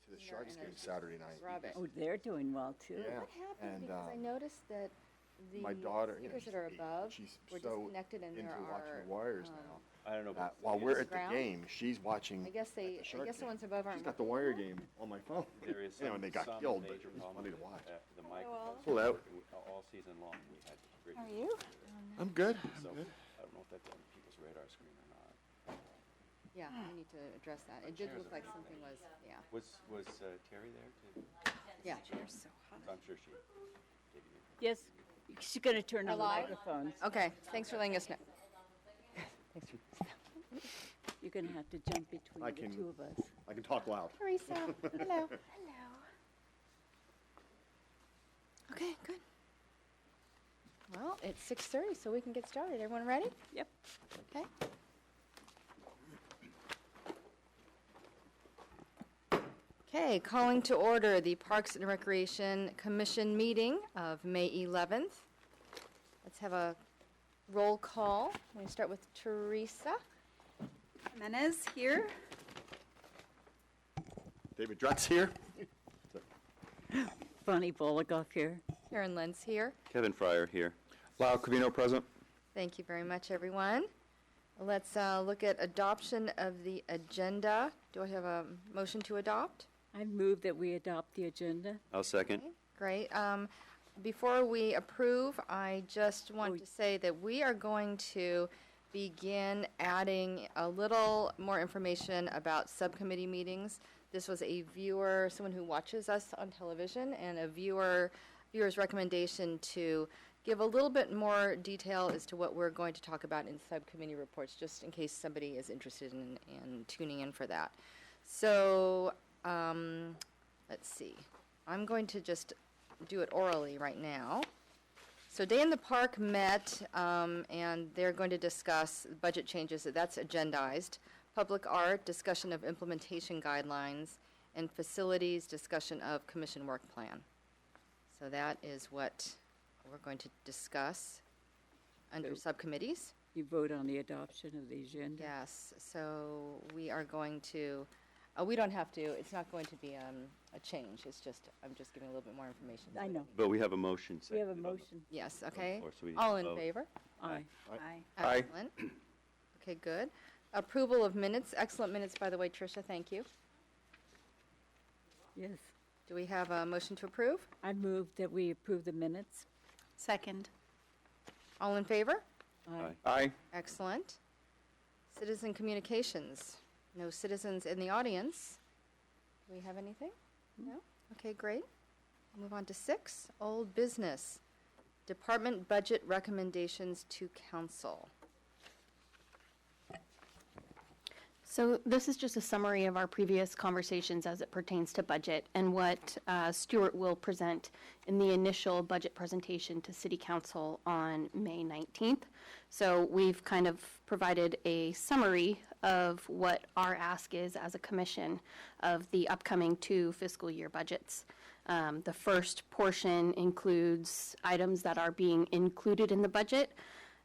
to the Sharks game Saturday night. Rubbish. Oh, they're doing well, too. Yeah. What happened? And, Because I noticed that the my daughter, you know, speakers that are she's above she's were so disconnected, and into there watching are. the Wires now. I don't know about While we're at the ground? game, she's watching. I guess the I Shark guess the game. ones above She's aren't. got the Wire game on my phone. there is You know, and they got some killed, but major it was problem funny to with, watch. the microphones Pull weren't out. working all season long. We had great. How are you? I'm good. So I'm good. I don't know if that's on people's radar screen or not. Yeah, we need to address that. It did look like something was. Yeah. Was Terry there too? Yeah. I'm sure she gave you. Yes, she's going to turn on the Hello? microphones. Okay. Thanks for letting us know. You're going to have to jump between I the can- two of us. I can talk loud. Teresa, hello. Hello. Okay, good. Well, it's 6:30, so we can get started. Everyone ready? Yep. Okay. Okay, calling to order the Parks and Recreation Commission meeting of May 11th. Let's have a roll call. We're going to start with Teresa. Jimenez here. David Drutz here. Funny Bolagoff here. Karen Lenz here. Kevin Fryer here. Lau Covino present. Thank you very much, everyone. Let's look at adoption of the agenda. Do I have a motion to adopt? I move that we adopt the agenda. I'll second. Okay, great. Before we approve, I just want to say that we are going to begin adding a little more information about subcommittee meetings. This was a viewer, someone who watches us on television, and a viewer's recommendation to give a little bit more detail as to what we're going to talk about in subcommittee reports, just in case somebody is interested in tuning in for that. So, let's see. I'm going to just do it orally right now. So Day in the Park met, and they're going to discuss budget changes. That's agendized. Public art, discussion of implementation guidelines, and facilities, discussion of commission work plan. So that is what we're going to discuss under subcommittees. You vote on the adoption of the agenda. Yes, so we are going to, we don't have to, it's not going to be a change. It's just, I'm just giving a little bit more information. I know. But we have a motion. We have a seconded on the- motion. Yes, okay. floor, so we All in vote. favor? Aye. Aye. Aye. Excellent. Okay, good. Approval of minutes, excellent minutes, by the way, Tricia, thank you. Yes. Do we have a motion to approve? I move that we approve the minutes. Second. All in favor? Aye. Aye. Excellent. Citizen communications. No citizens in the audience. Do we have anything? No? Okay, great. Move on to 6, old business. Department budget recommendations to council. So this is just a summary of our previous conversations as it pertains to budget and what Stuart will present in the initial budget presentation to City Council on May 19th. So we've kind of provided a summary of what our ask is as a commission of the upcoming 2 fiscal year budgets. The first portion includes items that are being included in the budget,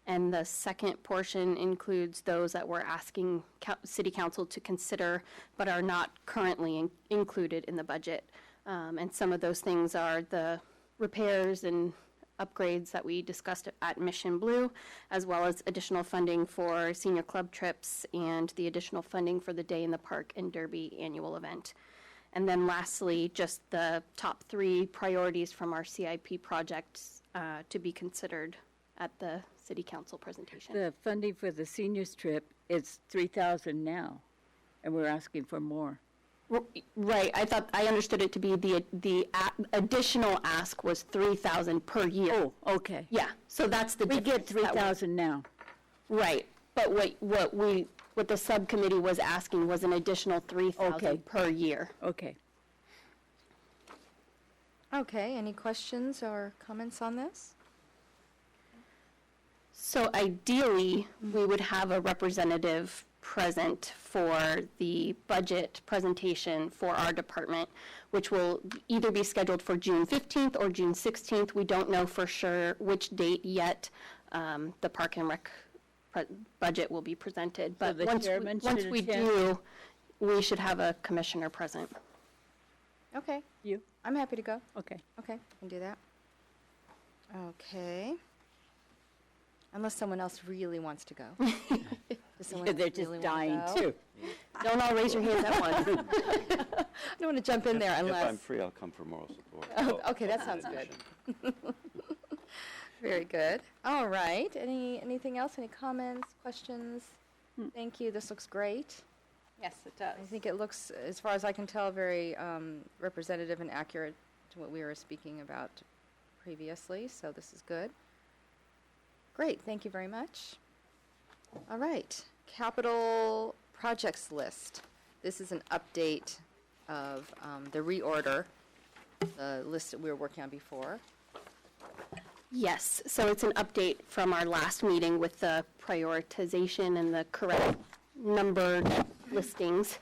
and the second portion includes those that we're asking City Council to consider but are not currently included in the budget. And some of those things are the repairs and upgrades that we discussed at Mission Blue, as well as additional funding for senior club trips and the additional funding for the Day in the Park and Derby annual event. And then lastly, just the top 3 priorities from our CIP projects to be considered at the City Council presentation. The funding for the seniors trip is $3,000 now, and we're asking for more. Right, I understood it to be the additional ask was $3,000 per year. Oh, okay. Yeah, so that's the We get difference. $3,000 now. Right, but what the subcommittee was asking was an additional $3,000 Okay. per year. Okay. Okay, any questions or comments on this? So ideally, we would have a representative present for the budget presentation for our department, which will either be scheduled for June 15th or June 16th. We don't know for sure which date yet the Park and Rec budget will be presented. But the once chairman once should we attend? do, we should have a commissioner present. Okay, You? I'm happy to go. Okay. Okay, I can do that. Okay. Unless someone else really wants to go. Does someone else They're just really wanna dying go? too. Don't all raise your hands at once. I don't want to jump in there If unless. I'm free, I'll come for moral support. Oh, okay, that sounds good. Very good. All right. Anything else? Any comments, questions? Thank you. This looks great. Yes, it does. I think it looks, as far as I can tell, very representative and accurate to what we were speaking about previously, so this is good. Great, thank you very much. All right, capital projects list. This is an update of the reorder, the list that we were working on before. Yes, so it's an update from our last meeting with the prioritization and the correct numbered listings.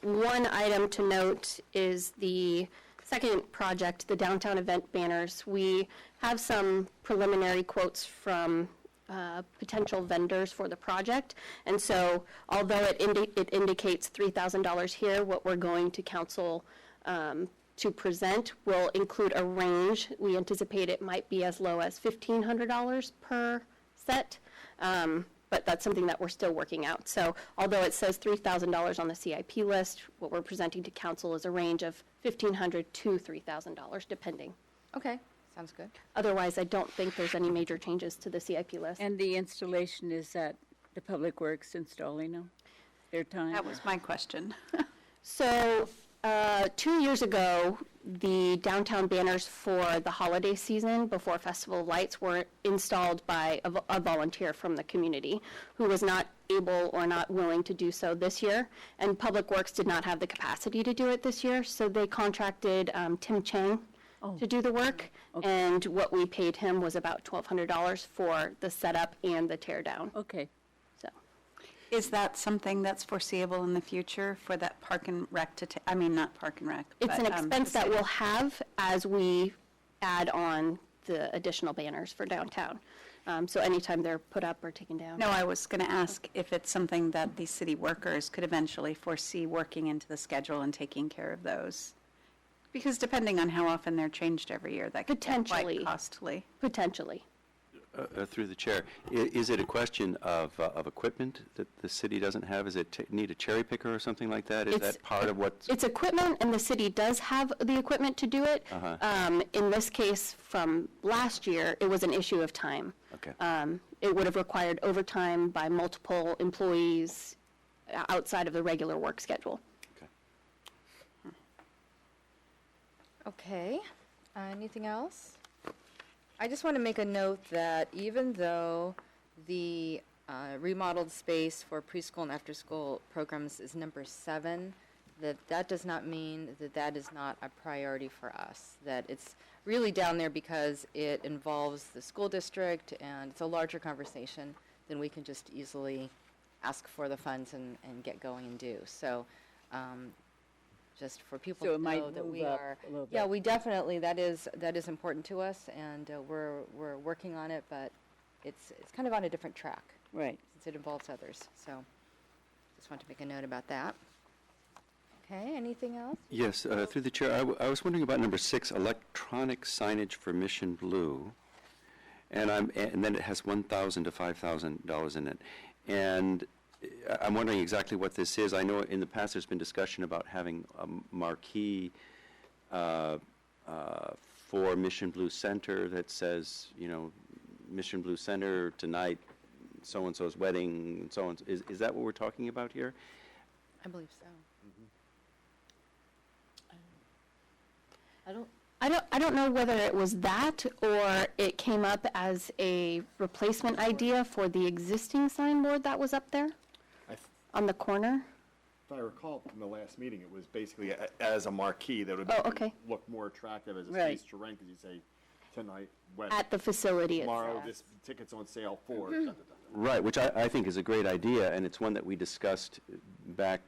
One item to note is the second project, the downtown event banners. We have some preliminary quotes from potential vendors for the project. And so although it indicates $3,000 here, what we're going to council to present will include a range. We anticipate it might be as low as $1,500 per set, but that's something that we're still working out. So although it says $3,000 on the CIP list, what we're presenting to council is a range of $1,500 to $3,000, depending. Okay, sounds good. Otherwise, I don't think there's any major changes to the CIP list. And the installation is at the Public Works installing them? Their time? That was my question. So, 2 years ago, the downtown banners for the holiday season before Festival of Lights were installed by a volunteer from the community who was not able or not willing to do so this year. And Public Works did not have the capacity to do it this year, so they contracted Tim Chang to do the work. And what we paid him was about $1,200 for the setup and the tear down. Okay. So. Is that something that's foreseeable in the future for that park and rec to, I mean, not park and rec. It's an but, expense the that city? we'll have as we add on the additional banners for downtown. So anytime they're put up or taken down. No, I was going to ask if it's something that the city workers could eventually foresee working into the schedule and taking care of those. Because depending on how often they're changed every year, that could get Potentially. quite costly. Potentially. Through the chair, is it a question of equipment that the city doesn't have? Is it need a cherry picker or something like that? Is It's- that part of what's? It's equipment, and the city does have the equipment to do it. In this case, from last year, it was an issue of time. Okay. It would have required overtime by multiple employees outside of the regular work schedule. Okay. Okay, anything else? I just want to make a note that even though the remodeled space for preschool and after-school programs is number 7, that does not mean that is not a priority for us. That it's really down there because it involves the school district and it's a larger conversation than we can just easily ask for the funds and get going and do. So just for people So to it might know that move we up are, a little yeah, bit. we definitely, that is important to us, and we're working on it, but it's kind of on a different track Right. since it involves others. So just want to make a note about that. Okay, anything else? Yes, through the chair, I was wondering about number 6, electronic signage for Mission Blue, and then it has $1,000 to $5,000 in it, and I'm wondering exactly what this is. I know in the past there's been discussion about having a marquee for Mission Blue Center that says, Mission Blue Center tonight, so-and-so's wedding, and so on. Is that what we're talking about here? I believe so. I don't know whether it was that or it came up as a replacement idea for the existing signboard that was up there If on the corner. I recall from the last meeting, it was basically as a marquee that would Oh, make it okay. look more attractive as a Right. space to rent, because you say, tonight, wedding, At the facility tomorrow, itself. this ticket's on sale for. Right, which I think is a great idea, and it's one that we discussed back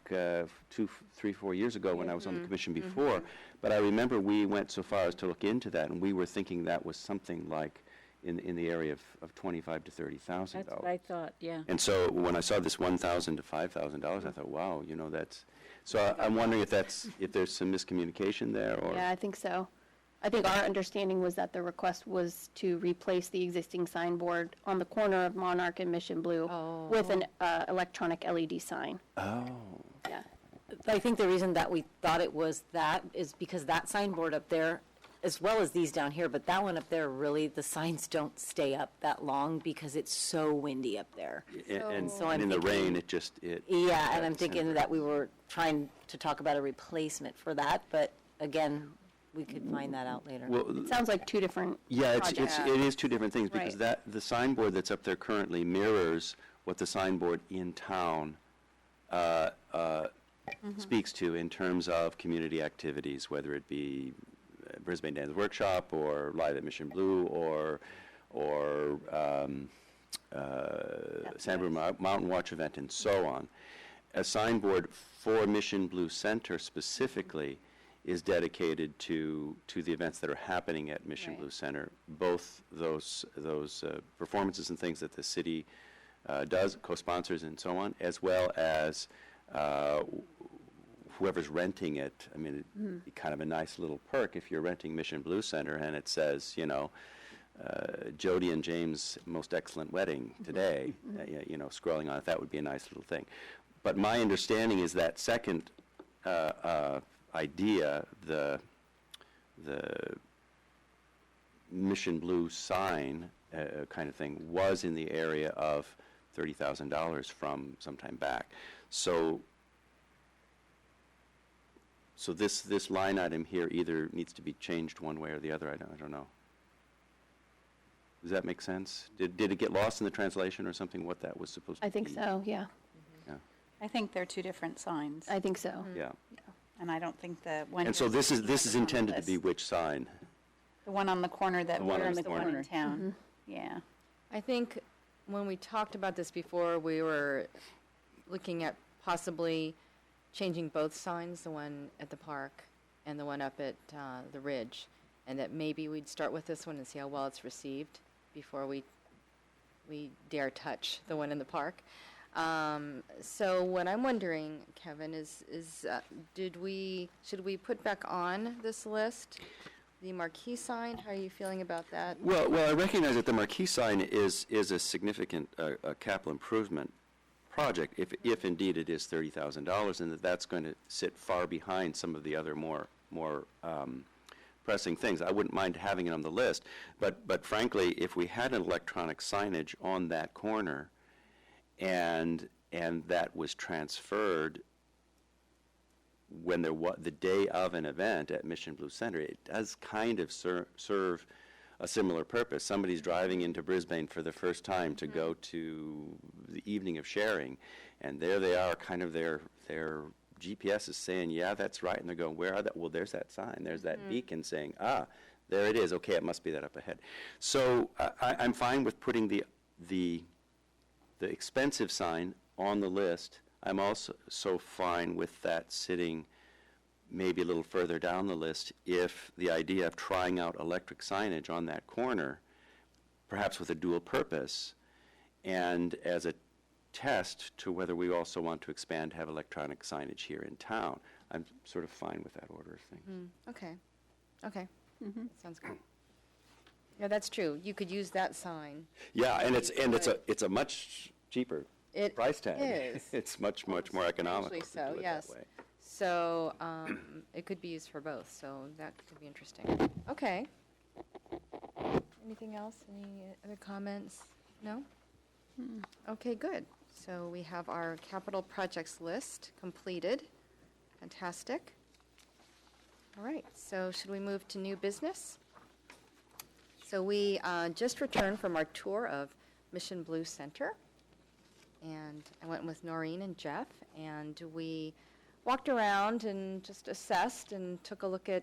2, 3, 4 years ago when I was on the commission before. But I remember we went so far as to look into that, and we were thinking that was something like in the area of $25,000 to $30,000. That's what I thought, yeah. And so when I saw this $1,000 to $5,000, I thought, wow, that's, so I'm wondering if there's some miscommunication there, or? Yeah, I think so. I think our understanding was that the request was to replace the existing signboard on the corner of Monarch and Mission Blue with an electronic LED sign. Oh. Yeah. I think the reason that we thought it was that is because that signboard up there, as well as these down here, but that one up there, really, the signs don't stay up that long because it's so windy up there. And So I'm in the rain, thinking- Yeah, and I'm thinking that we were trying to talk about a replacement for that, but again, we could find that out later. Well, It sounds like two different yeah, it projects. is two different things, because Right. the signboard that's up there currently mirrors what the signboard in town speaks to in terms of community activities, whether it be Brisbane Dance Workshop, or Live at Mission Blue, or Sandbrook Mountain Watch event, and so on. A signboard for Mission Blue Center specifically is dedicated to the events that are happening at Mission Right. Blue Center, both those performances and things that the city does, co-sponsors and so on, as well as whoever's renting it. I mean, it'd be kind of a nice little perk if you're renting Mission Blue Center and it says, Jody and James' most excellent wedding today, scrolling on it. That would be a nice little thing. But my understanding is that second idea, the Mission Blue sign kind of thing, was in the area of $30,000 from some time back. So this line item here either needs to be changed one way or the other. I don't know. Does that make sense? Did it get lost in the translation or something, what that was supposed to I be? think so, yeah. Yeah. I think they're two different signs, I think so. Yeah. and I don't think the one. And so here this is on the intended to be list. which sign? The one on the corner that The one on mirrors the the one corner. in town. Yeah. I think when we talked about this before, we were looking at possibly changing both signs, the one at the park and the one up at the Ridge, and that maybe we'd start with this one and see how well it's received before we dare touch the one in the park. So what I'm wondering, Kevin, is should we put back on this list the marquee sign? How are you feeling about that? Well, I recognize that the marquee sign is a significant capital improvement project, if indeed it is $30,000, and that's going to sit far behind some of the other more pressing things. I wouldn't mind having it on the list, but frankly, if we had an electronic signage on that corner, and that was transferred when there was the day of an event at Mission Blue Center, it does kind of serve a similar purpose. Somebody's driving into Brisbane for the first time to go to the evening of sharing, and there they are, kind of their GPS is saying, yeah, that's right, and they're going, where are that? Well, there's that sign. There's that beacon saying, there it is. Okay, it must be that up ahead. So I'm fine with putting the expensive sign on the list. I'm also so fine with that sitting maybe a little further down the list if the idea of trying out electric signage on that corner, perhaps with a dual purpose, and as a test to whether we also want to expand to have electronic signage here in town. I'm sort of fine with that order of things. Okay. Sounds good. Yeah, that's true. You could use that sign. Yeah, and it's a much cheaper It price tag. is. It's much more economical to Strangely so, do it yes. that way. So it could be used for both, so that could be interesting. Okay. Anything else? Any other comments? No? Okay, good. So we have our capital projects list completed. Fantastic. All right, so should we move to new business? So we just returned from our tour of Mission Blue Center. And I went with Noreen and Jeff, and we walked around and just assessed and took a look at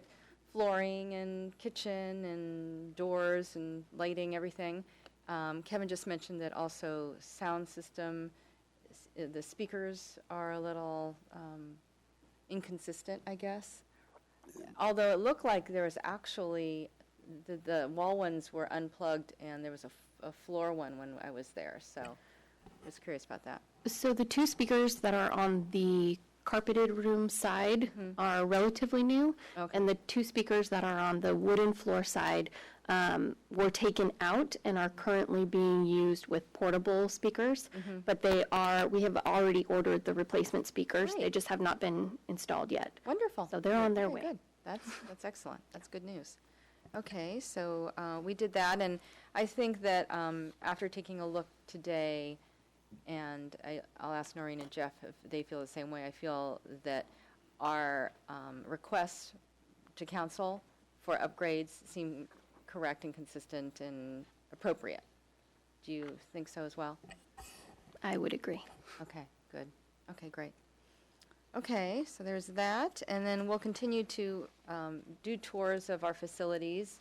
flooring and kitchen and doors and lighting, everything. Kevin just mentioned that also sound system, the speakers are a little inconsistent, I guess. Although it looked like there was actually the wall ones were unplugged, and there was a floor one when I was there, so I was curious about that. So the two speakers that are on the carpeted room side are relatively new, Okay. and the two speakers that are on the wooden floor side were taken out and are currently being used with portable speakers. But we have already ordered the replacement speakers. They Great. just have not been installed yet. Wonderful. So they're on their Okay, way. Good. That's excellent. That's good news. Okay, so we did that, and I think that after taking a look today, and I'll ask Noreen and Jeff if they feel the same way, I feel that our requests to council for upgrades seem correct and consistent and appropriate. Do you think so as well? I would agree. Okay, good. Okay, great. Okay, so there's that, and then we'll continue to do tours of our facilities.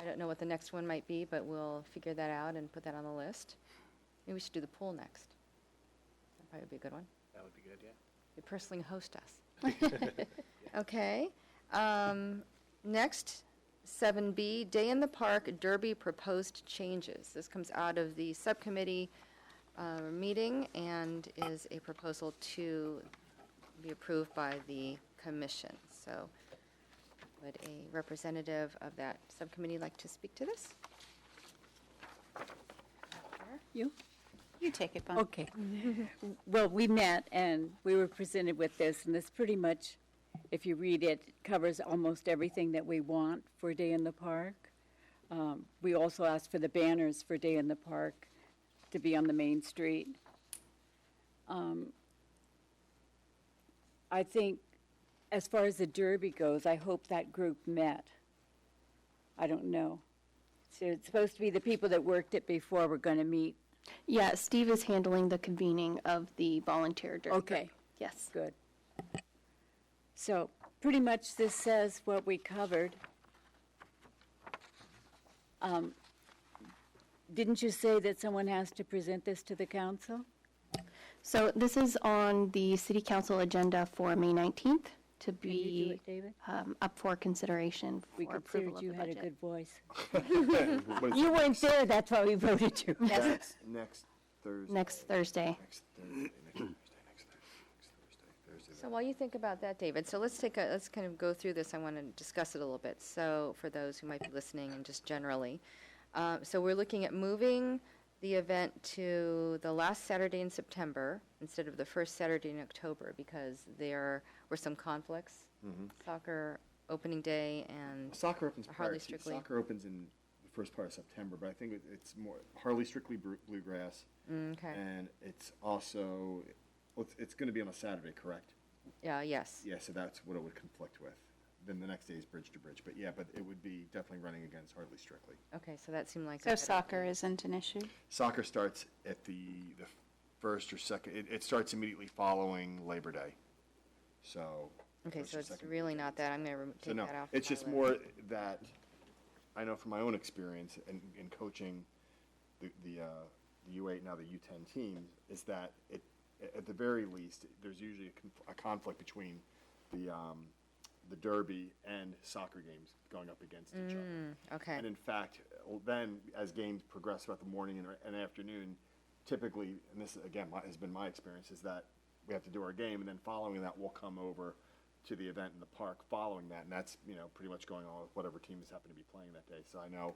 I don't know what the next one might be, but we'll figure that out and put that on the list. Maybe we should do the pool next. That probably would be a good one. That would be good, yeah. You personally host us. Okay. Next, 7B, Day in the Park Derby proposed changes. This comes out of the subcommittee meeting and is a proposal to be approved by the commission. So would a representative of that subcommittee like to speak to this? You? You take it, Bon. Okay. Well, we met and we were presented with this, and this pretty much, if you read it, covers almost everything that we want for Day in the Park. We also asked for the banners for Day in the Park to be on the main street. I think, as far as the Derby goes, I hope that group met. I don't know. So it's supposed to be the people that worked it before were going to meet. Yeah, Steve is handling the convening of the volunteer derby. Okay. Yes. Good. So pretty much this says what we covered. Didn't you say that someone has to present this to the council? So this is on the city council agenda for May 19th to Can you do be it, David? up for consideration We for approval considered of you the had a budget. good voice. What is You it? weren't there, that's why we voted you. Next Thursday. Next Thursday. Next Thursday, Thursday. So while you think about that, David, so let's kind of go through this. I want to discuss it a little bit. So for those who might be listening and just generally. So we're looking at moving the event to the last Saturday in September instead of the first Saturday in October because there were some conflicts. Soccer opening day and Soccer opens Harley prior. Strictly. Soccer opens in the first part of September, but I think it's more Harley Strictly Bluegrass, okay. and it's also it's going to be on a Saturday, correct? Yes. Yeah, so that's what it would conflict with. Then the next day is Bridge to Bridge, but yeah, but it would be definitely running against Harley Strictly. Okay, so that seemed like a So better- soccer isn't an issue? Soccer starts at the first or second. It starts immediately following Labor Day, so. Okay, first so or it's second really weekend. not that. I'm going to So take no, that off. it's my just list. more that I know from my own experience in coaching the U8 now the U10 teams is that at the very least there's usually a conflict between the Derby and soccer games going up against each other. Okay. And in fact, then as games progress throughout the morning and afternoon, typically, and this again has been my experience, is that we have to do our game, and then following that, we'll come over to the event in the park following that, and that's pretty much going on with whatever teams happen to be playing that day. So I know,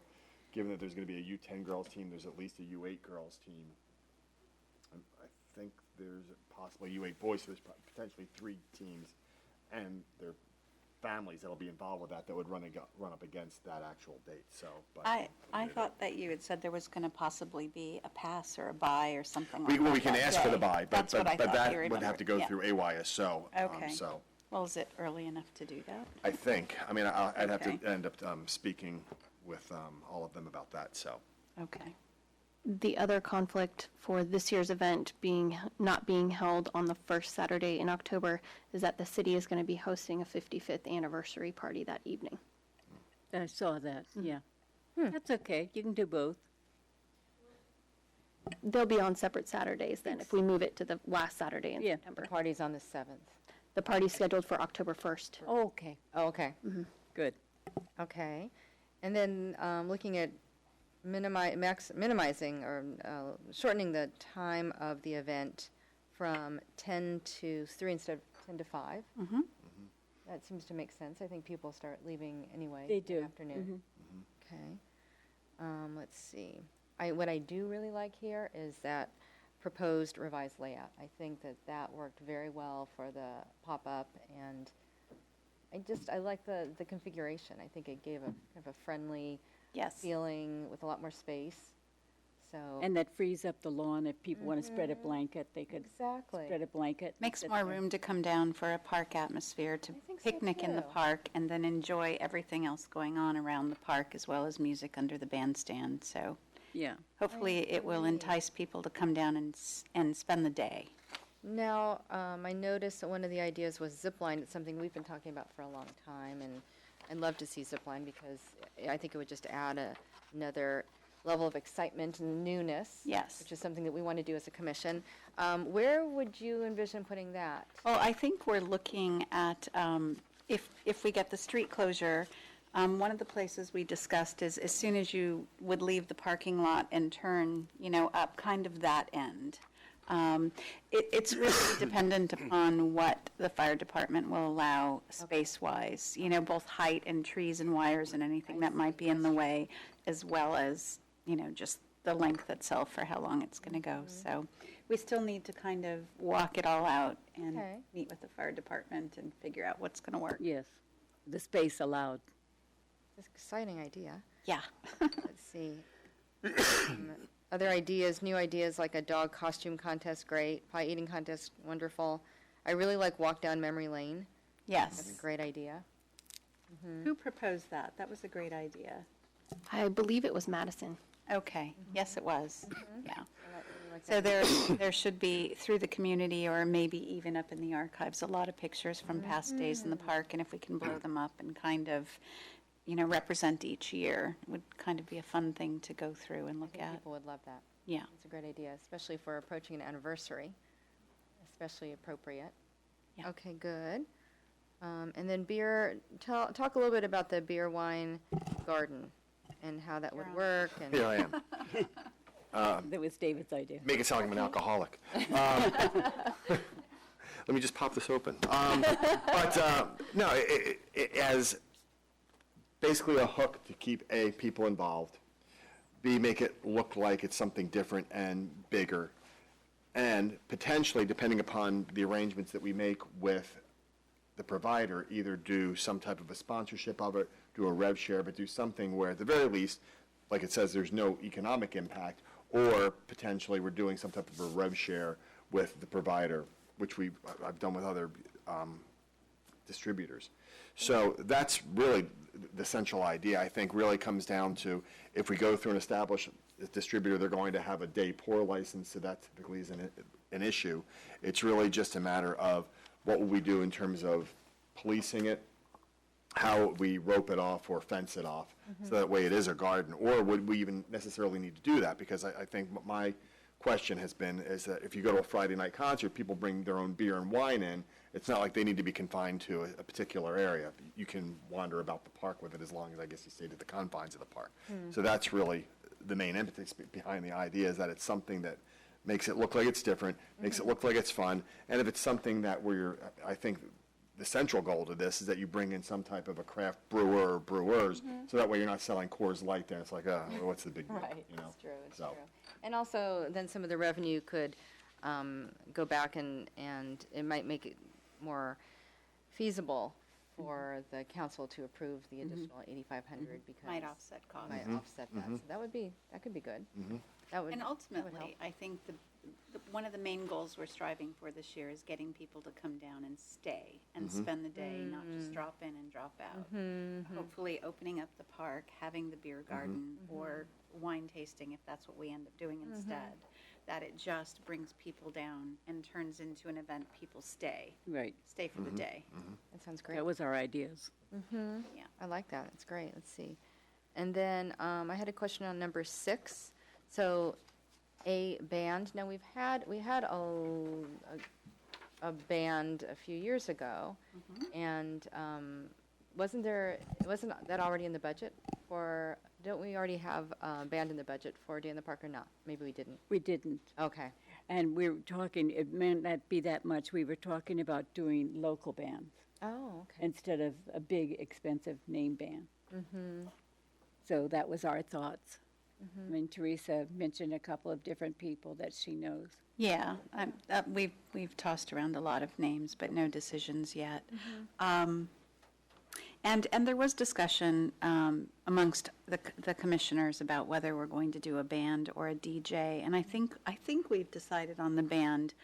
given that there's going to be a U10 girls team, there's at least a U8 girls team. I think there's possibly U8 boys, so there's potentially 3 teams, and their families that'll be involved with that would run up against that actual date. So, but I thought that you had said there was going to possibly be a pass or a buy or something like that. we can that ask for the day. buy, but That's what I thought that you would have to go remembered. through AYSO. Yeah. Okay. So Well, is it early enough to do that? I think, I'd have Okay. to end up speaking with all of them about that. So Okay. The other conflict for this year's event not being held on the first Saturday in October is that the city is going to be hosting a 55th anniversary party that evening. I saw that, yeah. That's okay, you can do both. They'll be on separate Saturdays then, if we move it to the last Saturday in Yeah. September. The party's on the 7th. The party's scheduled for October 1st. Okay, Oh, okay. good. Okay. And then looking at minimizing or shortening the time of the event from 10 to 3 instead of 10 to 5. Mhm. That seems to make sense. I think people start leaving anyway. They in the do. afternoon. Okay. Let's see. What I do really like here is that proposed revised layout. I think that that worked very well for the pop-up, and I like the configuration. I think it gave a kind of a friendly Yes. feeling with a lot more space. So And that frees up the lawn. If people want to spread a blanket, they could exactly. spread a blanket. and Makes sit more there. room to come down for a park atmosphere, to I think so, picnic in the too. park, and then enjoy everything else going on around the park, as well as music under the bandstand. So Yeah. hopefully it will entice people to come down and spend the day. Now, I noticed that one of the ideas was zip line. It's something we've been talking about for a long time, and I'd love to see zip line because I think it would just add another level of excitement and newness. Yes. Which is something that we want to do as a commission. Where would you envision putting that? Well, I think we're looking at, if we get the street closure, one of the places we discussed is as soon as you would leave the parking lot and turn, up kind of that end. It's really dependent upon what the fire department will allow space-wise, both height and trees and wires and anything that might be in the way, as well as, just the length itself for how long it's going to go. So we still need to kind of walk it all out and Okay. meet with the fire department and figure out what's going to work. Yes. The space allowed. It's an exciting idea. Yeah. Let's see. Other ideas, new ideas like a dog costume contest, great. Pie eating contest, wonderful. I really like walk down memory lane. That's Yes. a great idea. Who proposed that? That was a great idea. I believe it was Madison. Okay. Yes, it was. Yeah. I really like So that. there should be, through the community, or maybe even up in the archives, a lot of pictures from past days in the park, and if we can blow them up and kind of, represent each year, it would kind of be a fun thing to go through and I look think at. people would love that. Yeah. It's a great idea, especially if we're approaching an anniversary, especially appropriate. Yeah. Okay, good. And then beer, talk a little bit about the beer wine garden and how that would You're on. work. And Here I am. That was David's idea. Make it sound like I'm an alcoholic. Let me just pop this open. No, it as basically a hook to keep A, people involved, B, make it look like it's something different and bigger, and potentially, depending upon the arrangements that we make with the provider, either do some type of a sponsorship of it, do a rev share, but do something where at the very least, like it says, there's no economic impact, or potentially we're doing some type of a rev share with the provider, which I've done with other distributors. So that's really the central idea, I think, really comes down to if we go through and establish a distributor, they're going to have a day pour license, so that typically is an issue. It's really just a matter of what will we do in terms of policing it, how we rope it off or fence it off, so that way it is a garden, or would we even necessarily need to do that? Because I think my question has been is that if you go to a Friday night concert, people bring their own beer and wine in. It's not like they need to be confined to a particular area. You can wander about the park with it as long as, I guess you stay to the confines of the park. So that's really the main impetus behind the idea, is that it's something that makes it look like it's different, makes it look like it's fun, and if it's something that I think the central goal to this is that you bring in some type of a craft brewer or brewers, so that way you're not selling Coors Light there. It's like, well, what's the big deal? Right, You know? it's true, it's So- true. And also, then some of the revenue could go back and it might make it more feasible for the council to approve the additional 8,500 because. Might offset costs. Might offset that, so that could be good. That would. And that would help. ultimately, I think one of the main goals we're striving for this year is getting people to come down and stay and spend the day, not just drop in and drop out. Hopefully, opening up the park, having the beer garden or wine tasting, if that's what we end up doing instead, that it just brings people down and turns into an event people stay Right. for the day. That sounds great. That was our ideas. Yeah. I like that. That's great. Let's see. And then I had a question on number 6. So a band. Now we had a band a few years ago, and wasn't that already in the budget? don't we already have a band in the budget for Day in the Park or not? Maybe we didn't. We didn't. Okay. And we were talking, it may not be that much, we were talking about doing local bands Oh, okay. instead of a big, expensive name band. So that was our thoughts. I mean, Teresa mentioned a couple of different people that she knows. Yeah, we've tossed around a lot of names, but no decisions yet. And there was discussion amongst the commissioners about whether we're going to do a band or a DJ. And I think we've decided on the band,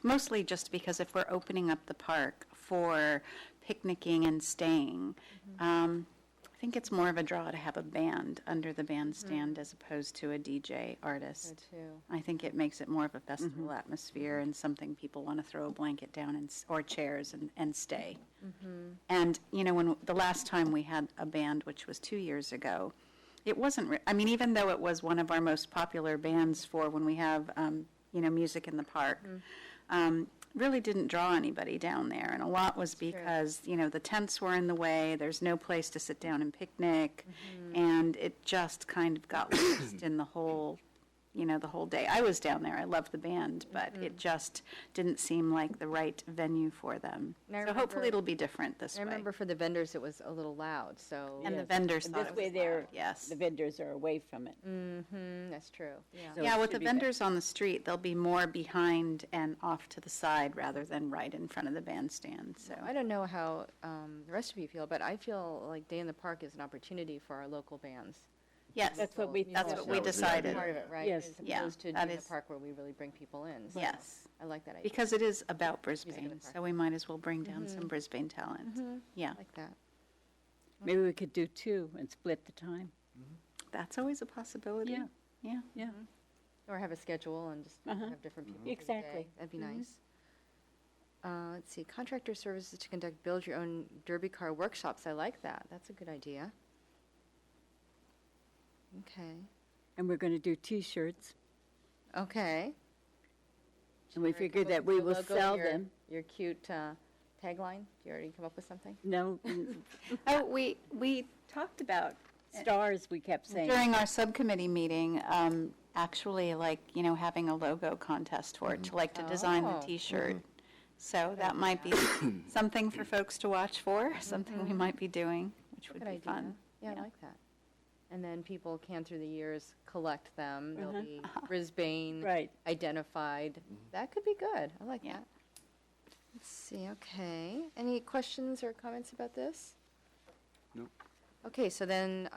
mostly just because if we're opening up the park for picnicking and staying, I think it's more of a draw to have a band under the bandstand as opposed to a DJ artist. Me too. I think it makes it more of a festival atmosphere and something people want to throw a blanket down or chairs and stay. And, when the last time we had a band, which was 2 years ago, it wasn't, I mean, even though it was one of our most popular bands for when we have, music in the park, really didn't draw anybody down there. And a lot was because, the tents were in the way, there's no place to sit down and picnic, and it just kind of got lost in the whole day. I was down there, I loved the band, but it just didn't seem like the right venue for them. And I So hopefully remember- it'll be different this I way. remember for the vendors, it was a little loud, so. And the Yes. vendors And thought this it way was they're, loud, yes. the vendors are away from it. That's true, yeah. So Yeah, it with the should be better. vendors on the street, they'll be more behind and off to the side rather than right in front of the bandstand, so. I don't know how the rest of you feel, but I feel like Day in the Park is an opportunity for our local bands. Yes, That's what we that's thought. what we That was the decided. idea. Part of it, right? Yes. As Yeah, opposed to that Day in the is- Park where we really bring people in. So Yes, I like that idea. because it is about in Brisbane, the park. so we might as well bring down some Brisbane talent. Yeah, I like that. Maybe we could do two and split the time. that's always a possibility. Yeah. Yeah. Yeah. Or have a schedule and just have different people. for the Exactly. day. That'd be nice. Let's see, contractor services to conduct build your own derby car workshops. I like that. That's a good idea. Okay. And we're going to do T-shirts. Okay. And we Already figured come up that with we your will logo, sell your- them. Your cute tagline? Do you already come up with something? No, Oh, we talked about stars, we kept saying. during our subcommittee meeting, actually having a logo contest for it, to design the Oh. T-shirt. So that might be something for folks to watch for, something we might be doing, which would Good be idea. fun. Yeah, I Yeah. like that. And then people can, through the years, collect them. They'll be Brisbane Right. identified. That could be good. I like Yeah. that. Let's see, okay. Any questions or comments about this? Nope. Okay, so then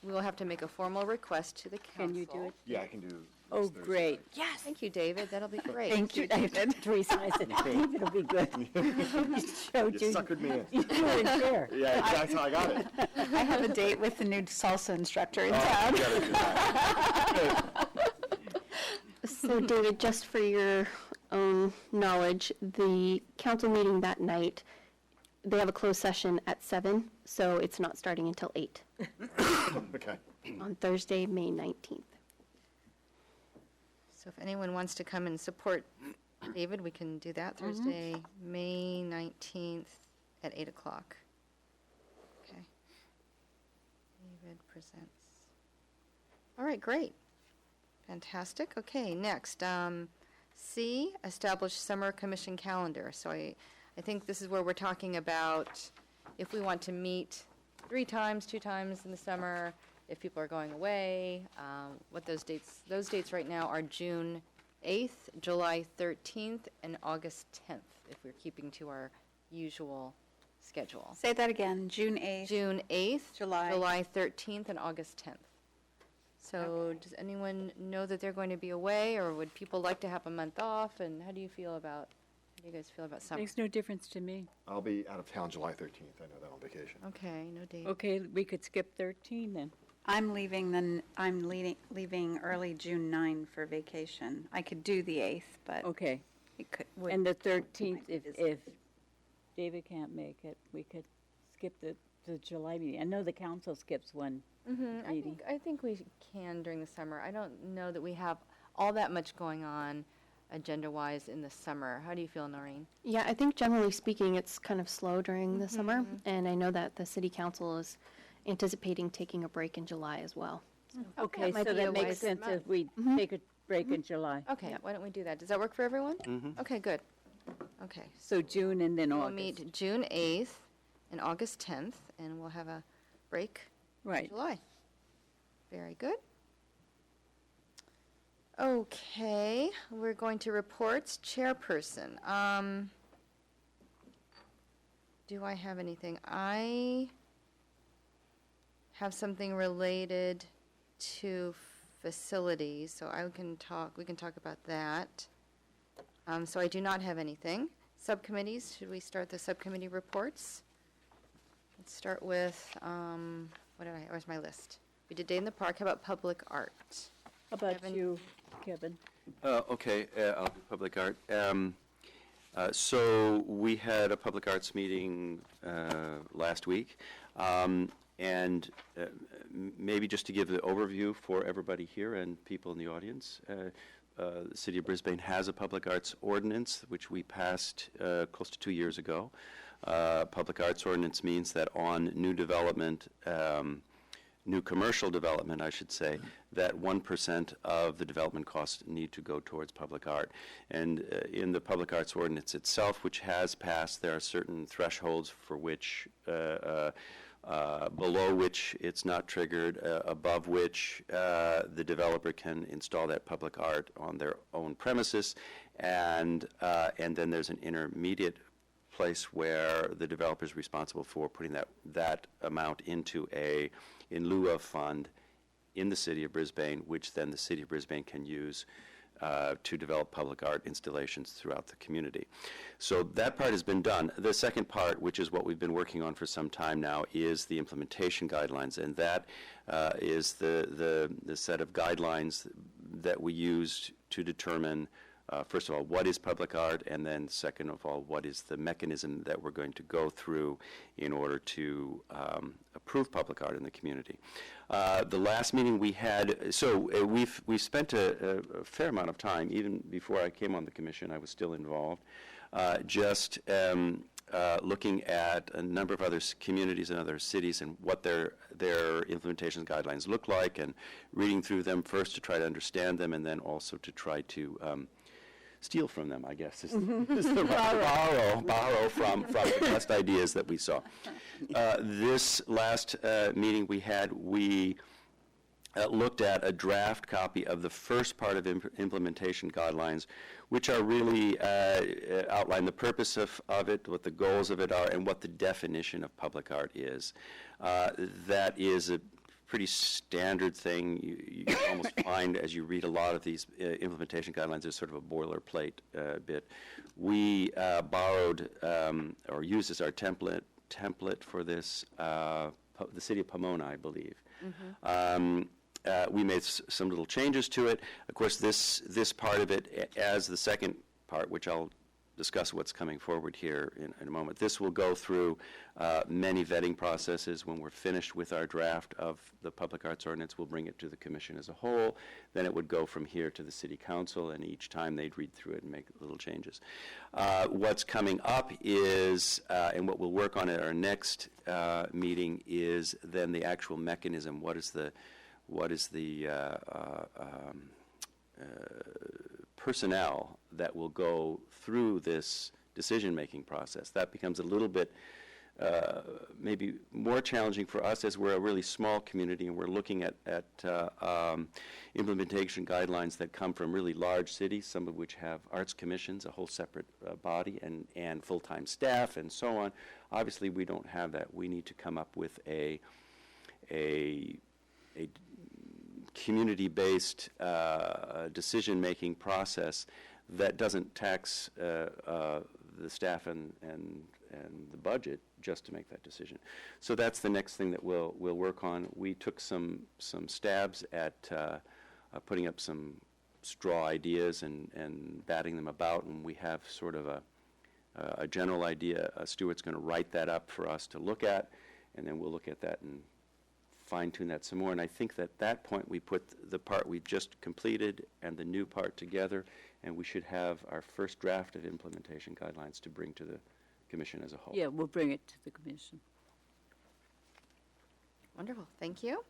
we will have to make a formal request to the council. Can you do it? Yeah, I can do. Oh, this Thursday great. night. Yes. Thank you, David. That'll be great. Thank you, David. Teresa, I said, David will be good. Showed You suckered me in. You weren't there. Yeah, that's how I got it. I have a date with the new salsa instructor in Oh, town. you gotta do that. So David, just for your own knowledge, the council meeting that night, they have a closed session at 7, so it's not starting until 8 Okay. on Thursday, May 19th. So if anyone wants to come and support David, we can do that Thursday, May 19th at 8 o'clock. Okay. David presents. All right, great. Fantastic. Okay, next. C, establish summer commission calendar. So I think this is where we're talking about if we want to meet 3 times, 2 times in the summer, if people are going away, what those dates right now are June 8th, July 13th, and August 10th, if we're keeping to our usual schedule. Say that again, June 8th. June 8th, July. July 13th, and August 10th. So does anyone know that they're going to be away, or would people like to have a month off? And how do you guys feel about summer? Makes no difference to me. I'll be out of town July 13th. I know that on vacation. Okay, no date. Okay, we could skip 13 then. I'm leaving leaving early June 9 for vacation. I could do the 8th, but Okay. it could. And the 13th, might be busy. if David can't make it, we could skip the July meeting. I know the council skips one meeting. I think we can during the summer. I don't know that we have all that much going on agenda-wise in the summer. How do you feel, Noreen? Yeah, I think generally speaking, it's kind of slow during the summer, and I know that the city council is anticipating taking a break in July as well. Okay, might so be a that makes wise sense if we take a break in July. Okay, why don't we do that? Does that work for everyone? Okay, good. Okay. So June and then We'll August. meet June 8th and August 10th, and we'll have a break in Right. July. Very good. Okay, we're going to reports. Chairperson. Do I have anything? I have something related to facilities, so we can talk about that. So I do not have anything. Subcommittees, should we start the subcommittee reports? Let's start with, where's my list? We did Day in the Park, how about public art? How about Kevin? you, Kevin? Okay, I'll do public art. So we had a public arts meeting last week, and maybe just to give the overview for everybody here and people in the audience, the City of Brisbane has a public arts ordinance, which we passed close to 2 years ago. Public arts ordinance means that on new development, new commercial development, I should say, that 1% of the development costs need to go towards public art. And in the public arts ordinance itself, which has passed, there are certain thresholds for which, below which it's not triggered, above which the developer can install that public art on their own premises, and then there's an intermediate place where the developer is responsible for putting that amount into a in lieu of fund in the City of Brisbane, which then the City of Brisbane can use to develop public art installations throughout the community. So that part has been done. The second part, which is what we've been working on for some time now, is the implementation guidelines, and that is the set of guidelines that we used to determine first of all, what is public art, and then second of all, what is the mechanism that we're going to go through in order to approve public art in the community. The last meeting we had, so we've spent a fair amount of time, even before I came on the commission, I was still involved, just looking at a number of other communities and other cities and what their implementation guidelines look like, and reading through them first to try to understand them, and then also to try to steal from them, I guess, is the right, borrow from the best ideas that we saw. This last meeting we had, we looked at a draft copy of the first part of implementation guidelines, which are really outline the purpose of it, what the goals of it are, and what the definition of public art is. That is a pretty standard thing. You almost find as you read a lot of these implementation guidelines, there's sort of a boilerplate bit. We borrowed or used as our template for this the City of Pomona, I believe. We made some little changes to it. Of course, this part of it, as the second part, which I'll discuss what's coming forward here in a moment. This will go through many vetting processes. When we're finished with our draft of the public arts ordinance, we'll bring it to the commission as a whole. Then it would go from here to the city council, and each time they'd read through it and make little changes. What's coming up is, and what we'll work on at our next meeting, is then the actual mechanism. What is the personnel that will go through this decision-making process. That becomes a little bit maybe more challenging for us, as we're a really small community and we're looking at implementation guidelines that come from really large cities, some of which have arts commissions, a whole separate body, and full-time staff and so on. Obviously, we don't have that. We need to come up with a community-based decision-making process that doesn't tax the staff and the budget just to make that decision. So that's the next thing that we'll work on. We took some stabs at putting up some straw ideas and batting them about, and we have sort of a general idea. Stuart's going to write that up for us to look at, and then we'll look at that and fine-tune that some more. And I think that at that point we put the part we've just completed and the new part together, and we should have our first draft of implementation guidelines to bring to the commission as a whole. Yeah, we'll bring it to the commission. Wonderful, thank you.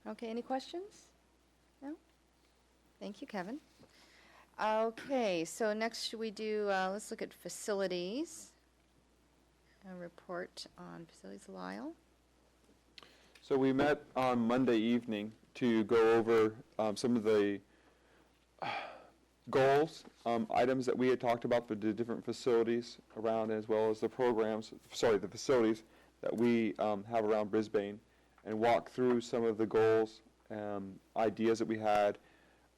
Okay, any questions? No? Thank you, Kevin. Okay, so next should we do, let's look at facilities. A report on facilities, Lyle. So we met on Monday evening to go over some of the goals, items that we had talked about for the different facilities around, as well as the the facilities that we have around Brisbane, and walk through some of the goals, ideas that we had,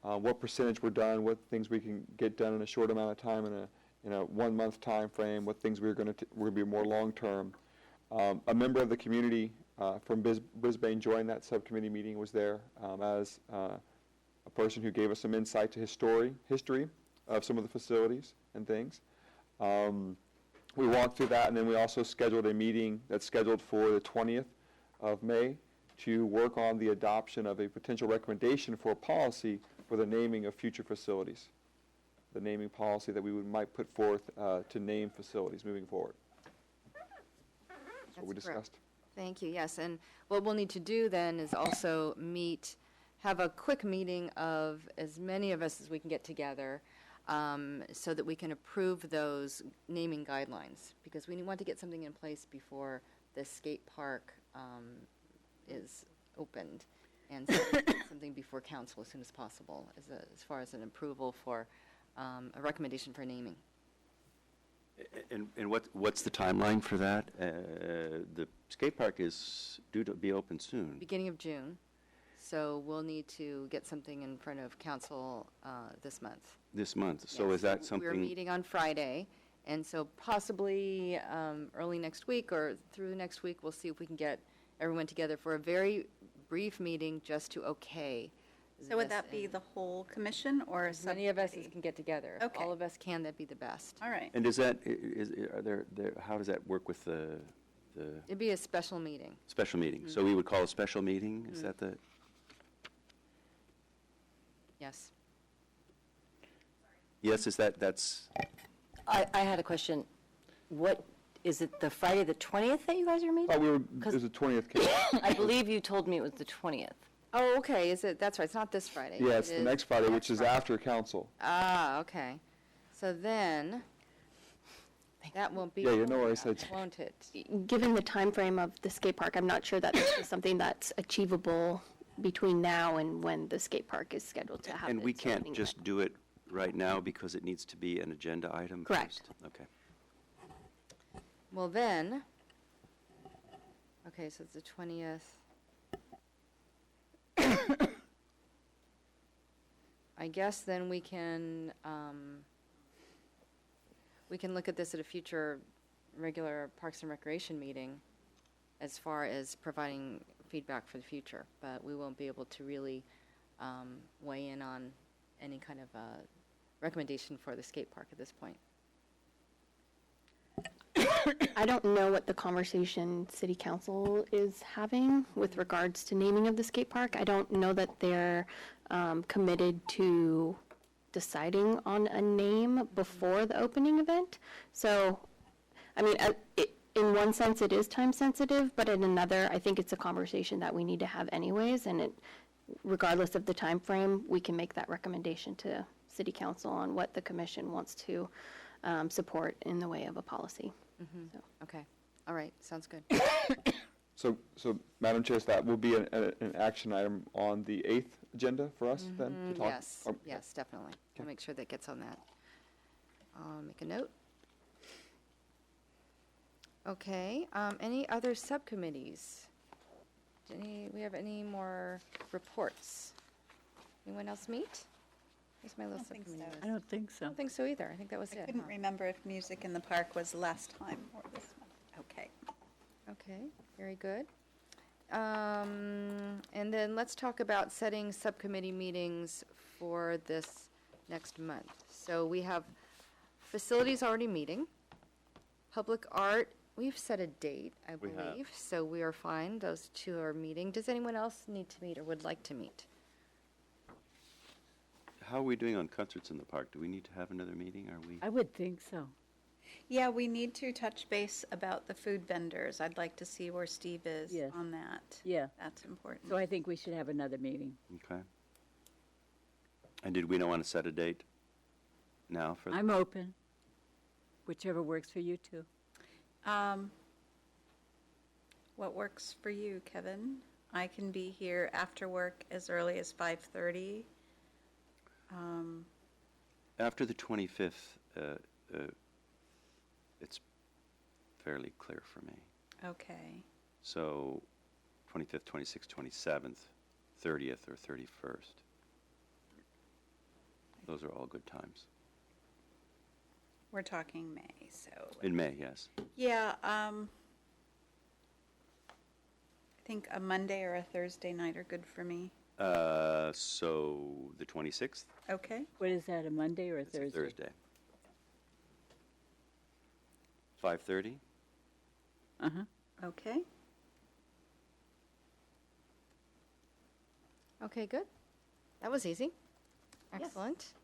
what percentage were done, what things we can get done in a short amount of time in a 1 month time frame, what things we're going to be more long term. A member of the community from Brisbane joined that subcommittee meeting, was there as a person who gave us some insight to history of some of the facilities and things. We walked through that, and then we also scheduled a meeting that's scheduled for the 20th of May to work on the adoption of a potential recommendation for a policy for the naming of future facilities, the naming policy that we might put forth to name facilities moving forward. That's what we That's correct. discussed. Thank you, yes, and what we'll need to do then is also have a quick meeting of as many of us as we can get together, so that we can approve those naming guidelines, because we want to get something in place before the skate park is opened, and so something before council as soon as possible, as far as an approval for a recommendation for naming. And what's the timeline for that? The skate park is due to be open soon. Beginning of June, so we'll need to get something in front of council this month. This month. So Yes, is that something? We're meeting on Friday, and so possibly early next week or through next week, we'll see if we can get everyone together for a very brief meeting just to okay. So would this that be and the whole commission or a as many of us as subcommittee? can get together. If Okay. all of us can, that'd be the best. All right. And is that, are there, how does that work with the It'd be a special meeting. special meeting? So we would call a special meeting? Is that the? Yes. Yes, that's, I had a question. What, is it the Friday the 20th that you guys are meeting? It was the 20th case. I believe you told me it was the 20th. Oh, okay, that's right, it's not this Friday. Yeah, It it's the is next Friday, which is after council. Ah, okay. So then, that won't be. Yeah, you know what I said. Won't it? Given the time frame of the skate park, I'm not sure that this is something that's achievable between now and when the skate park is scheduled to have and we its can't opening just do it right now because it needs to be an agenda item? Correct. first? Okay. Well then, okay, so it's the 20th. I guess then we can look at this at a future regular Parks and Recreation meeting as far as providing feedback for the future, but we won't be able to really weigh in on any kind of recommendation for the skate park at this point. I don't know what the conversation city council is having with regards to naming of the skate park. I don't know that they're committed to deciding on a name before the opening event. So, I mean, in one sense, it is time sensitive, but in another, I think it's a conversation that we need to have anyways, and regardless of the time frame, we can make that recommendation to city council on what the commission wants to support in the way of a policy. So. Okay, all right, sounds good. So, Madam Chair, that will be an action item on the 8th agenda for us then to talk? Yes, Oh, yes, definitely. I'll make sure that gets on that. I'll make a note. Okay, any other subcommittees? We have any more reports? Anyone else meet? Where's my little don't think subcommittee so. list? I don't think so. I don't think so either. I think that was I it. couldn't huh? remember if music in the park was last time or this one. Okay. Okay, very good. And then let's talk about setting subcommittee meetings for this next month. So we have facilities already meeting. Public art, we've set a date, I We have. believe, so we are fine. Those two are meeting. Does anyone else need to meet or would like to meet? How are we doing on concerts in the park? Do we need to have another meeting? Are we? I would think so. Yeah, we need to touch base about the food vendors. I'd like to see where Steve is Yes. on that. Yeah, That's important. so I think we should have another meeting. Okay. And did we not want to set a date now for? I'm open, whichever works for you two. What works for you, Kevin? I can be here after work as early as 5:30. After the 25th, it's fairly clear for me. Okay. So 25th, 26th, 27th, 30th, or 31st. Those are all good times. We're talking May, so. In May, yes. Yeah, I think a Monday or a Thursday night are good for me. So the 26th? Okay. What is that, a Monday or a It's a Thursday? Thursday. 5:30? Uh-huh. Okay. Okay, good. That was easy. Excellent.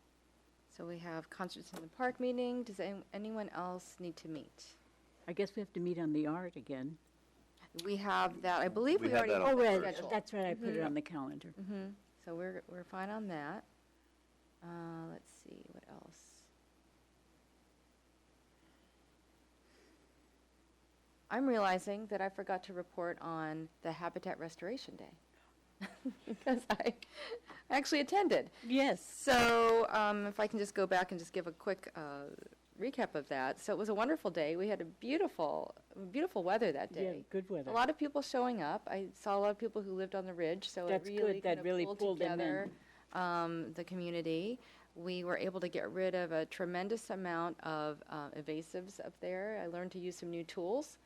So we have concerts in the park meeting. Does anyone else need to meet? I guess we have to meet on the art again. We have that, I believe We we had already. that on Oh, the right, scheduled. that's right, I put it on the calendar. So we're fine on that. Let's see, what else? I'm realizing that I forgot to report on the Habitat Restoration Day. Because I actually attended. Yes. So if I can just go back and just give a quick recap of that. So it was a wonderful day. We had a beautiful weather that Yeah, day. good weather. A lot of people showing up. I saw a lot of people who lived on the ridge, so That's it good. really That kind of really pulled pulled them in. together the community. We were able to get rid of a tremendous amount of evasives up there. I learned to use some new tools,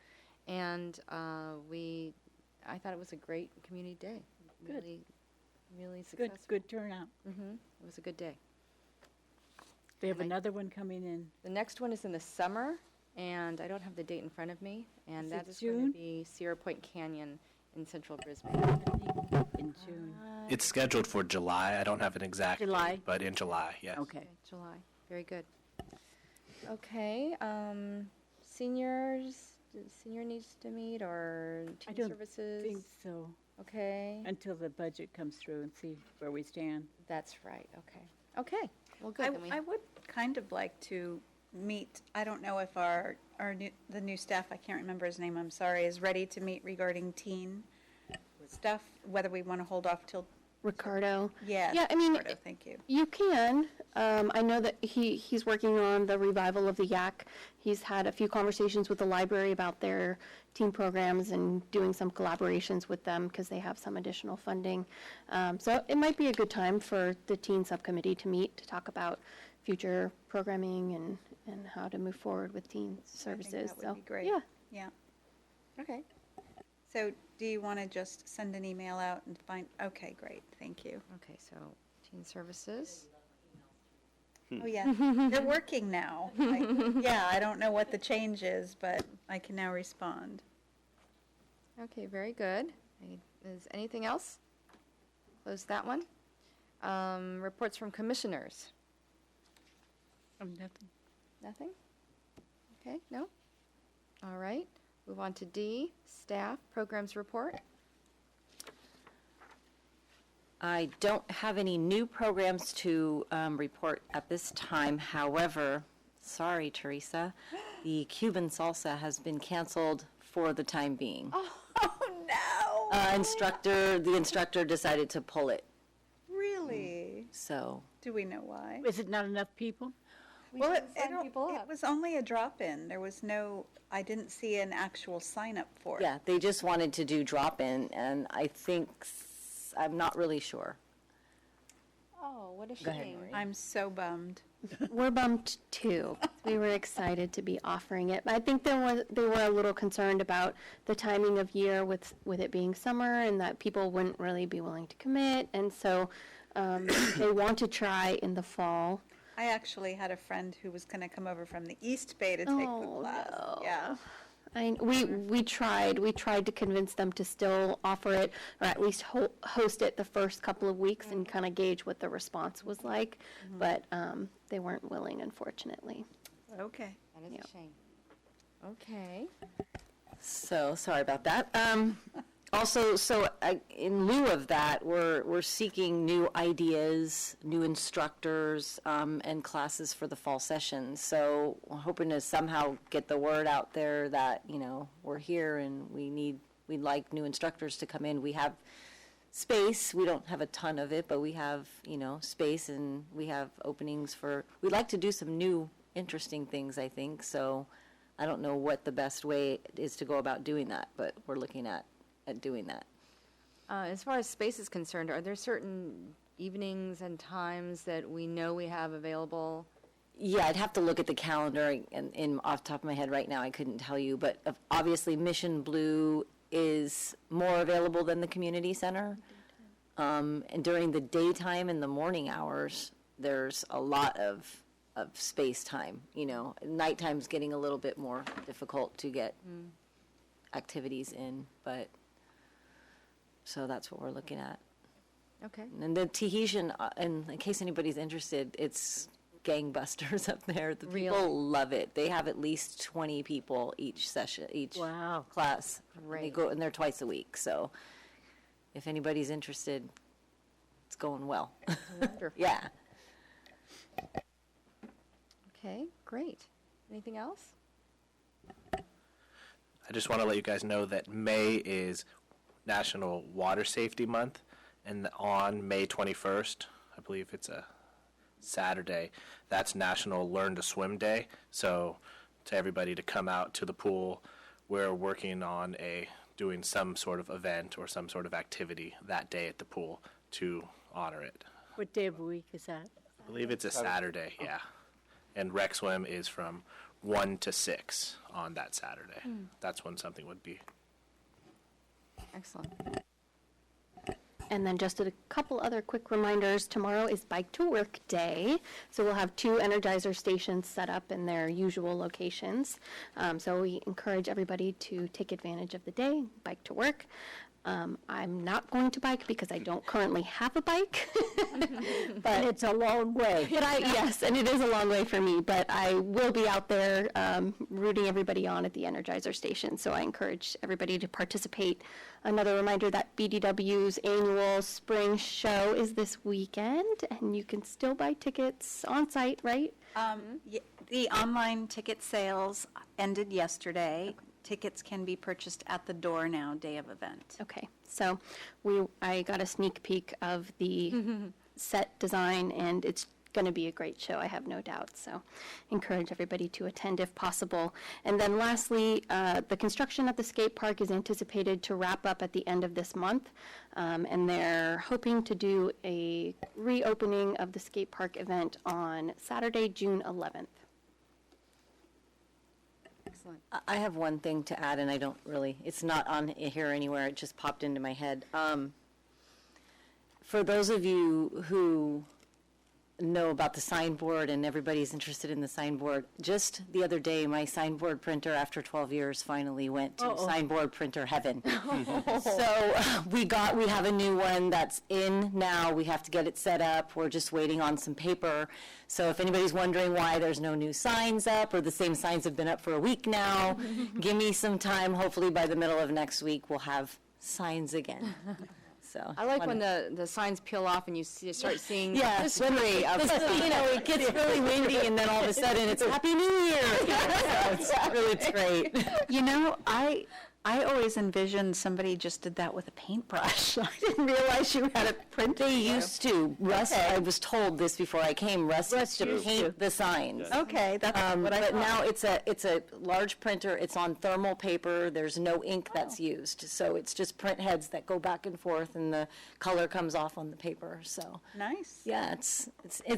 and I thought it was a great community day. Good. Really, really Good, successful. good turnout. It was a good day. They have And I- another one coming in. The next one is in the summer, and I don't have the date in front of me, and Is that it is going June? to be Sierra Point Canyon in central Brisbane. I think in June. It's scheduled for July. I don't have an exact July? date, but in July, yes. Okay. July, very good. Okay, seniors, senior needs to meet, or I teen don't services? think so, Okay, until the budget comes through and see where we stand. that's right, okay. Okay, well, good, I, then we, I would kind of like to meet, I don't know if the new staff, I can't remember his name, I'm sorry, is ready to meet regarding teen stuff, whether we want to hold off till, Ricardo. yes. Yeah, I mean, Ricardo, thank you. You can. I know that he's working on the revival of the Yak. He's had a few conversations with the library about their teen programs and doing some collaborations with them because they have some additional funding. So it might be a good time for the teen subcommittee to meet to talk about future programming and how to move forward with teen services. that would be great. Yeah. Yeah. okay, So do you want to just send an email out and find, okay, great, thank you. okay, so teen services. Oh, yeah, they're working now. Yeah, I don't know what the change is, but I can now respond. Okay, very good. Is anything else? Close that one. Reports from commissioners. Nothing. Nothing? Okay, no? All right, move on to D, staff programs report. I don't have any new programs to report at this time. However, sorry, Teresa, the Cuban salsa has been canceled for the time being. Oh, no. The instructor decided to pull it, Really? so. Do we know why? Is it not enough people? Well, didn't sign people it up. was only a drop-in. There was no, I didn't see an actual sign-up for it. Yeah, they just wanted to do drop-in, and I think, I'm not really sure. Oh, what a Go ahead, shame. Maureen. I'm so bummed. We're bummed too. We were excited to be offering it. I think they were a little concerned about the timing of year with it being summer and that people wouldn't really be willing to commit. And so they want to try in the fall. I actually had a friend who was going to come over from the East Bay to take the Oh, class. no. Yeah. We tried to convince them to still offer it or at least host it the first couple of weeks and kind of gauge what the response was like. But they weren't willing, unfortunately. Okay. That is Yep. a shame. Okay. So, sorry about that. Also, in lieu of that, we're seeking new ideas, new instructors, and classes for the fall session. So we're hoping to somehow get the word out there that, we're here and we'd like new instructors to come in. We have space. We don't have a ton of it, but we have, space, and we have openings we'd like to do some new, interesting things, I think. So I don't know what the best way is to go about doing that, but we're looking at doing that. As far as space is concerned, are there certain evenings and times that we know we have available? Yeah, I'd have to look at the calendar, and off the top of my head right now, I couldn't tell you, but obviously Mission Blue is more available than the community center. And during the daytime and the morning hours, there's a lot of space time, Nighttime's getting a little bit more difficult to get activities in, but, so that's what we're looking at. Okay. And the Tahitian, and in case anybody's interested, it's gangbusters up there. The Really? people love it. They have at least 20 people each session, each Wow. class. They Great. go, and they're twice a week, so if anybody's interested, it's going well. Wonderful. Yeah. Okay, great. Anything else? I just want to let you guys know that May is National Water Safety Month, and on May 21st, I believe it's a Saturday, that's National Learn to Swim Day. So to everybody to come out to the pool, we're working on doing some sort of event or some sort of activity that day at the pool to honor it. What day of the week is that? I believe it's a Saturday, yeah. And Rec Swim is from 1 to 6 on that Saturday. That's when something would be. Excellent. And then just a couple other quick reminders. Tomorrow is Bike to Work Day, so we'll have 2 Energizer stations set up in their usual locations. So we encourage everybody to take advantage of the day, bike to work. I'm not going to bike because I don't currently have a bike. But it's a long way. Yes, and it is a long way for me, but I will be out there rooting everybody on at the Energizer station, so I encourage everybody to participate. Another reminder that BDW's annual spring show is this weekend, and you can still buy tickets on site, right? The online ticket sales ended yesterday. Tickets can be purchased at the door now, day of event. Okay, so I got a sneak peek of the set design, and it's going to be a great show, I have no doubt. So encourage everybody to attend if possible. And then lastly, the construction at the skate park is anticipated to wrap up at the end of this month, and they're hoping to do a reopening of the skate park event on Saturday, June 11th. Excellent. I have one thing to add, and I don't really, it's not on here anywhere, it just popped into my head. For those of you who know about the signboard and everybody's interested in the signboard, just the other day, my signboard printer, after 12 years, finally went to signboard printer heaven. So we have a new one that's in now. We have to get it set up. We're just waiting on some paper. So if anybody's wondering why there's no new signs up, or the same signs have been up for a week now, give me some time. Hopefully by the middle of next week, we'll have signs again. So I like when the signs peel off and you start seeing yeah, the history of it gets really windy, and then all of a sudden it's Happy New Year. So it's great. You know, I always envisioned somebody just did that with a paintbrush. I didn't realize you had it printed. They used to. Russ, I was told this before I came. Russ used to paint the signs. Okay, that's what I But thought. now it's a large printer. It's on thermal paper. There's no ink that's used, so it's just print heads that go back and forth, and the color comes off on the paper. So Nice. yeah, it's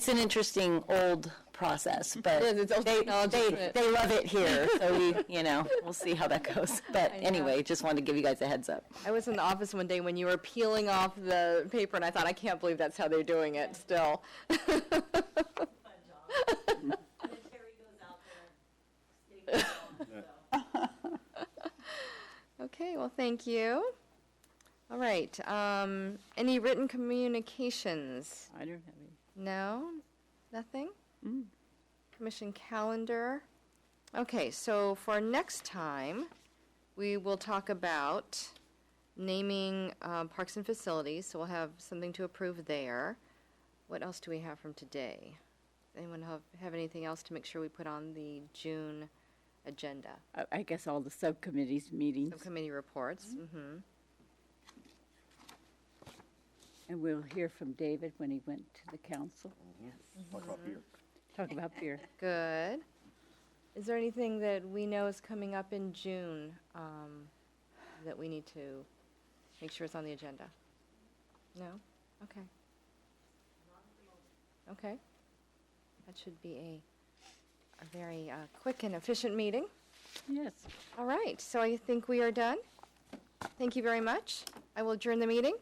an interesting old process, but It is, it's old technology, isn't it? they love it here. So we'll see how that goes. But I know. anyway, just wanted to give you guys a heads up. I was in the office one day when you were peeling off the paper, and I thought, I can't believe that's how they're doing it still. Okay, well, thank you. All right, any written communications? I don't have any. No? Nothing? Commission calendar? Okay, so for next time, we will talk about naming parks and facilities, so we'll have something to approve there. What else do we have from today? Anyone have anything else to make sure we put on the June agenda? I guess all the subcommittees meetings, Subcommittee reports, mm-hmm. and we'll hear from David when he went to the council. Talk about beer. Talk about beer. Good. Is there anything that we know is coming up in June that we need to make sure it's on the agenda? No? Okay. Okay. That should be a very quick and efficient meeting. Yes. All right, so I think we are done. Thank you very much. I will adjourn the meeting.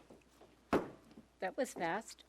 That was fast.